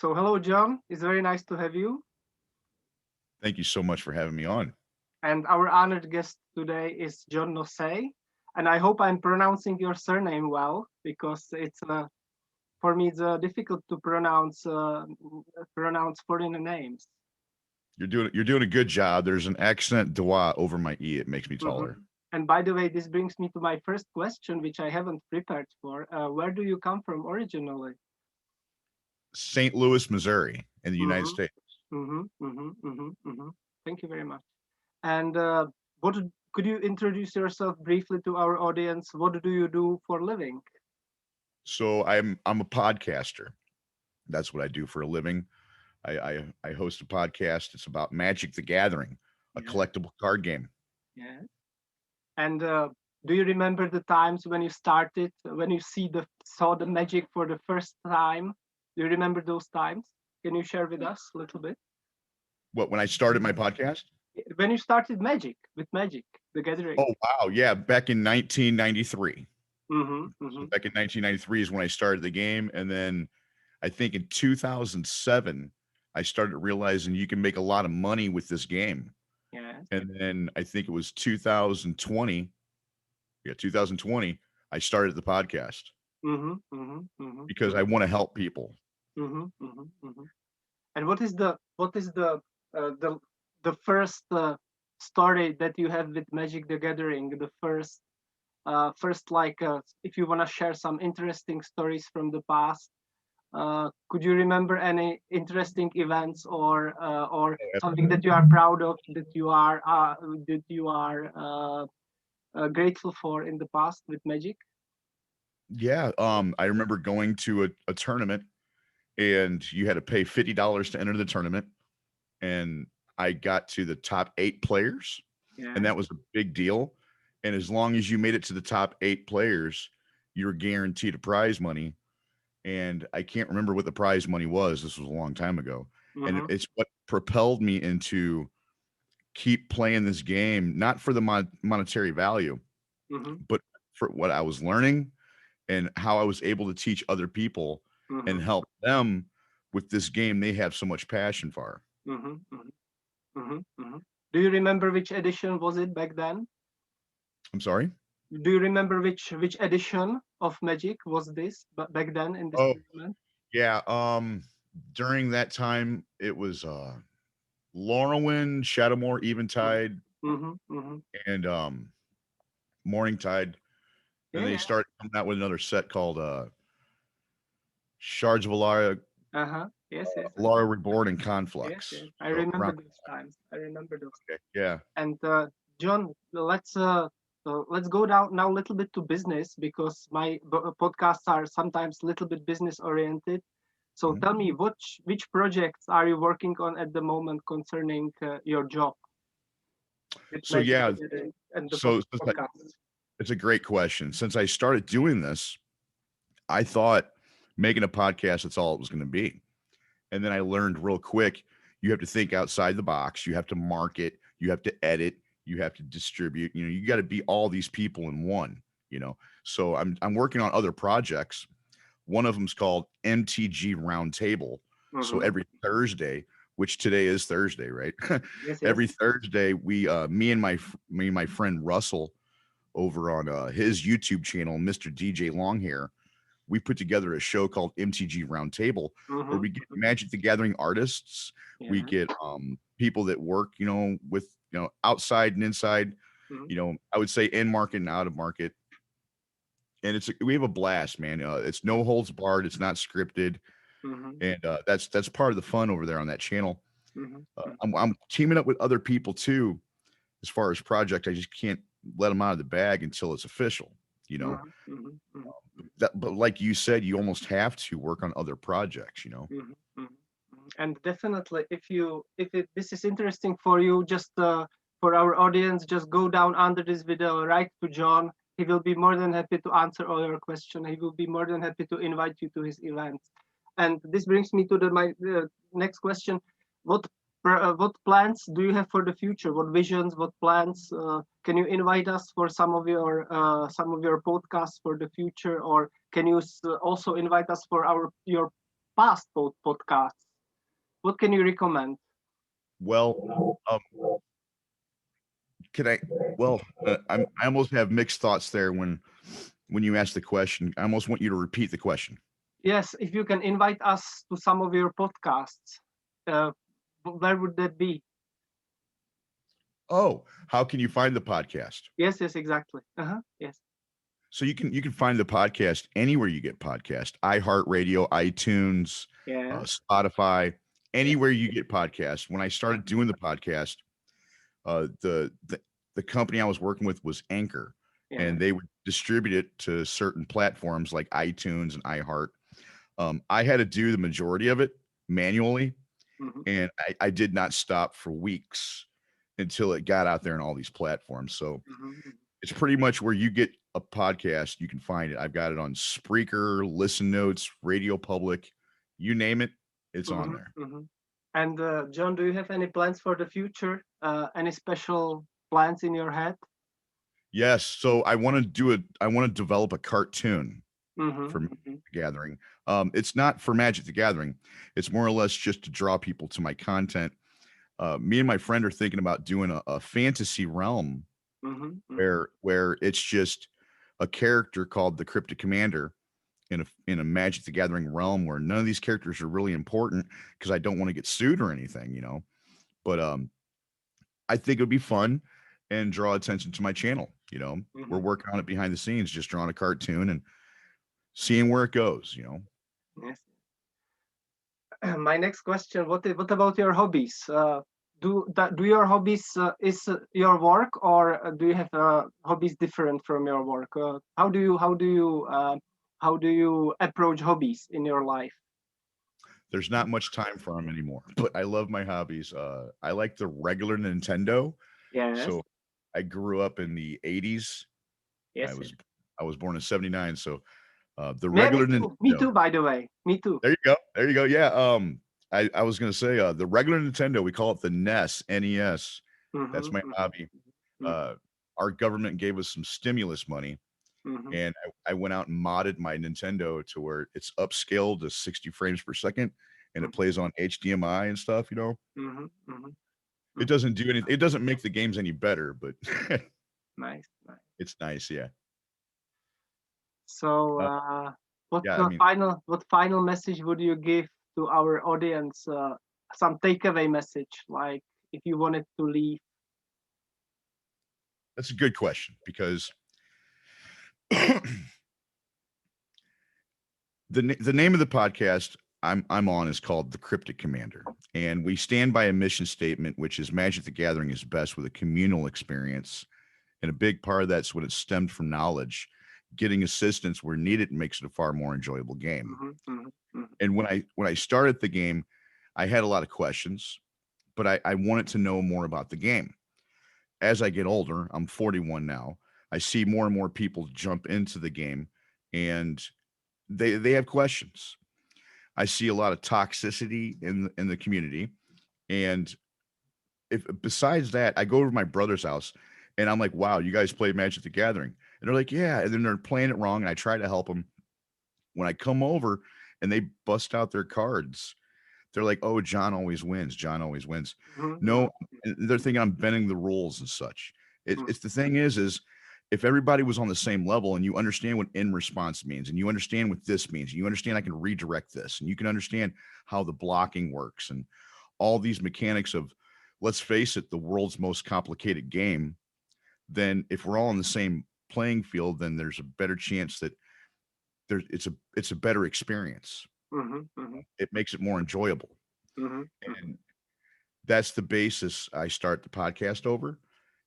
So hello, John. It's very nice to have you. Thank you so much for having me on. And our honored guest today is John Noce. And I hope I'm pronouncing your surname well because it's for me it's difficult to pronounce foreign names. You're doing a good job. There's an accent droit over my e. It makes me Mhm. taller. And by the way, this brings me to my first question, which I haven't prepared for. Where do you come from originally? St. Louis, Missouri, in the United Mm-hmm, States. Thank you very much. And what could you introduce yourself briefly to our audience? What do you do for living? So I'm a podcaster. That's what I do for a living. I host a podcast. It's about Magic the Gathering, a Yeah, collectible card game. yeah. And do you remember the times when you started, when you saw the magic for the first time? Do you remember those times? Can you share with us a little bit? What when I started my podcast? When you started magic with Magic the Gathering. Oh wow, yeah, back in 1993. Mm-hmm, So mm-hmm. back in 1993 is when I started the game, and then I think in 2007 I started realizing you can make a lot of money with this game. Yes. And then I think it was 2020. Yeah, 2020. I started the podcast Mm-hmm, mm-hmm, mm-hmm, because I want to help people. mm-hmm, mm-hmm, mm-hmm. And what is the the first story that you have with Magic the Gathering? The first like if you want to share some interesting stories from the past, could you remember any interesting events or something that you are proud of that you are grateful for in the past with Magic? Yeah, I remember going to a tournament, and you had to pay $50 to enter the tournament, and I got to the top 8 players, and Yes. that was a big deal. And as long as you made it to the top 8 players, you were guaranteed a prize money. And I can't remember what the prize money was. This was a long time ago, and Mm-hmm, it's what propelled me into keep playing this game, not for the monetary value, mm-hmm, but for what I was learning and how I was able to teach other people and mm-hmm, help them with this game they have so much passion for. mm-hmm, mm-hmm, mm-hmm. Do you remember which edition was it back then? I'm sorry. Do you remember which edition of Magic was this back then in this Oh, tournament? yeah. During that time, it was Laurelwind, Shadowmoor, Eventide, Mm-hmm, mm-hmm. and Morningtide. Then Yeah, they yeah. started coming out with another set called Shards of Alara, Uh-huh. Yes, yes, Alara Reborn, and yes, Conflux. yes. I So remember around, those times. I remember those. okay, yeah. And John, let's go down now a little bit to business because my podcasts are sometimes a little bit business oriented. So Mhm. tell me, which projects are you working on at the moment concerning your job with So Magic yeah, the Gathering and the so podcast? it's a great question. Since I started doing this, I thought making a podcast that's all it was going to be. And then I learned real quick you have to think outside the box, you have to market, you have to edit, you have to distribute, you got to be all these people in one, you know. So I'm working on other projects. One of them's called MTG Roundtable. So Mm-hmm. every Thursday, which today is Thursday, right? Yes, yes. Every Thursday, we me and my friend Russell over on his YouTube channel, Mr. DJ Longhair, we put together a show called MTG Roundtable, where Mm-hmm. we get Magic the Gathering artists, we Yeah. get people that work, with outside and inside, Mm-hmm. I would say in market and out of market, and we have a blast, man. It's no holds barred, it's not scripted, Mm-hmm. and that's part of the fun over there on that channel. Mm-hmm. I'm teaming up with other people too, as far as project. I just can't let them out of the bag until it's official, you know. Mhm, mhm, mhm, But like you said, you almost have to work on other projects. mhm, mhm, mhm. And definitely, if this is interesting for you, just for our audience, just go down under this video, write to John. He will be more than happy to answer all your questions. He will be more than happy to invite you to his events. And this brings me to my next question: What what plans do you have for the future? What visions? What plans? Can you invite us for some of your podcasts for the future, or can you also invite us for our your past podcasts? What can you recommend? Well, um, can I? Well, I almost have mixed thoughts there when you ask the question. I almost want you to repeat the question. Yes, if you can invite us to some of your podcasts, uh, where would that be? Oh, how can you find the podcast? Yes, yes, exactly. Yes. So you can find the podcast anywhere you get podcast, iHeartRadio, iTunes, Yes. Spotify, Yes. anywhere you get podcasts. When I started doing the podcast, the company I was working with was Anchor, and Yes. they would distribute it to certain platforms like iTunes and iHeart. I had to do the majority of it manually, Mm-hmm. and I did not stop for weeks until it got out there in all these platforms. So Mm-hmm. it's pretty much where you get a podcast, you can find it. I've got it on Spreaker, Listen Notes, Radio Public, you name it, it's on there. Mm-hmm. Mm-hmm. And John, do you have any plans for the future? Any special plans in your head? Yes, so I want to develop a cartoon Mm-hmm. for Magic Mm-hmm. the Gathering. It's not for Magic the Gathering. It's more or less just to draw people to my content. Me and my friend are thinking about doing a fantasy realm Mm-hmm. Mm-hmm. where it's just a character called the Cryptic Commander in a Magic the Gathering realm where none of these characters are really important because I don't want to get sued or anything, you know. But I think it would be fun and draw attention to my channel. You know, we're Mm-hmm. working on it behind the scenes, just drawing a cartoon and seeing where it goes. You know, Yes. My next question: what about your hobbies? Do your hobbies is your work, or do you have hobbies different from your work? How do you approach hobbies in your life? there's not much time for them anymore, but I love my hobbies. I like the regular Nintendo. Yes. So I grew up in the 80s. I Yes. Yes. was I was born in 79. So the Yeah, me regular too. Me Nintendo. too. By the way, me too. There you go. There you go. Yeah. I was gonna say the regular Nintendo, we call it the NES, NES. Mm-hmm. That's my hobby. Mm-hmm. Uh our government gave us some stimulus money, Mm-hmm. and I went out and modded my Nintendo to where it's upscaled to 60 frames per second and it plays on HDMI and stuff, you know. Mm-hmm. Mm-hmm. It doesn't do anything. It doesn't make the games any better, but Nice. Nice. it's nice, yeah. So, Uh, what yeah, I the mean, final message would you give to our audience? Some takeaway message, like if you wanted to leave. that's a good question because the the name of the podcast I'm on is called The Cryptic Commander, and we stand by a mission statement, which is Magic the Gathering is best with a communal experience, and a big part of that's when it stemmed from knowledge. Getting assistance where needed makes it a far more enjoyable game. Mm-hmm. Mm-hmm. And when I started the game, I had a lot of questions, but I wanted to know more about the game. As I get older, I'm 41 now. I see more and more people jump into the game, and they have questions. I see a lot of toxicity in the community, and if besides that, I go over to my brother's house, and I'm like, "Wow, you guys play Magic the Gathering?" And they're like, "Yeah," and then they're playing it wrong, and I try to help them. When I come over and they bust out their cards, they're like, "Oh, John always wins. John always wins." Mm-hmm. No, and they're thinking I'm bending the rules and such. It's Mm-hmm. it's the thing is if everybody was on the same level and you understand what in response means and you understand what this means, and you understand I can redirect this and you can understand how the blocking works and all these mechanics of, let's face it, the world's most complicated game, then if we're all on the same playing field, then there's a better chance that it's a better experience. Mm-hmm. Mm-hmm. It makes it more enjoyable. Mm-hmm. Mm-hmm. And that's the basis I start the podcast over,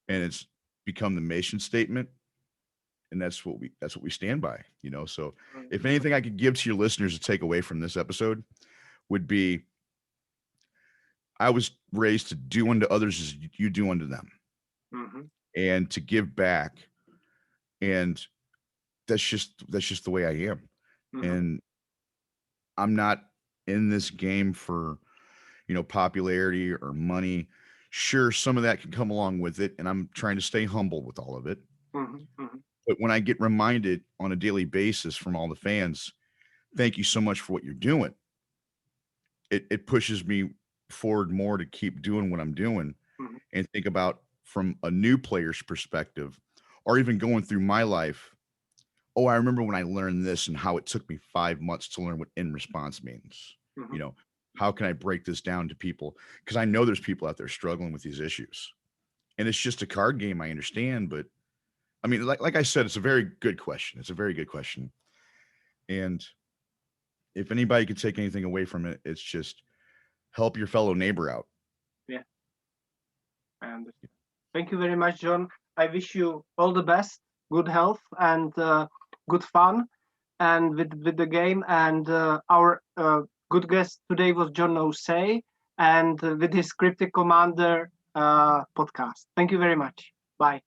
and it's become the mission statement, and that's what we stand by, you know. So if anything I could give to your listeners to take away from this episode would be, I was raised to do unto others as you do unto them, Mm-hmm. and to give back, and that's just the way I am. Mm-hmm. And I'm not in this game for, popularity or money. Sure, some of that can come along with it, and I'm trying to stay humble with all of it. Mm-hmm. Mm-hmm. But when I get reminded on a daily basis from all the fans, thank you so much for what you're doing. it pushes me forward more to keep doing what I'm doing Mhm. and think about from a new player's perspective, or even going through my life. Oh, I remember when I learned this and how it took me 5 months to learn what in response means. Mhm. You know, how can I break this down to people? Because I know there's people out there struggling with these issues. And it's just a card game, I understand, but I mean, like I said, it's a very good question. It's a very good question. And if anybody could take anything away from it, it's just help your fellow neighbor out. Yeah, I understand. Thank you very much, John. I wish you all the best, good health, and good fun, and with the game. And our good guest today was John Noce, and with his Cryptic Commander podcast. Thank you very much. Bye.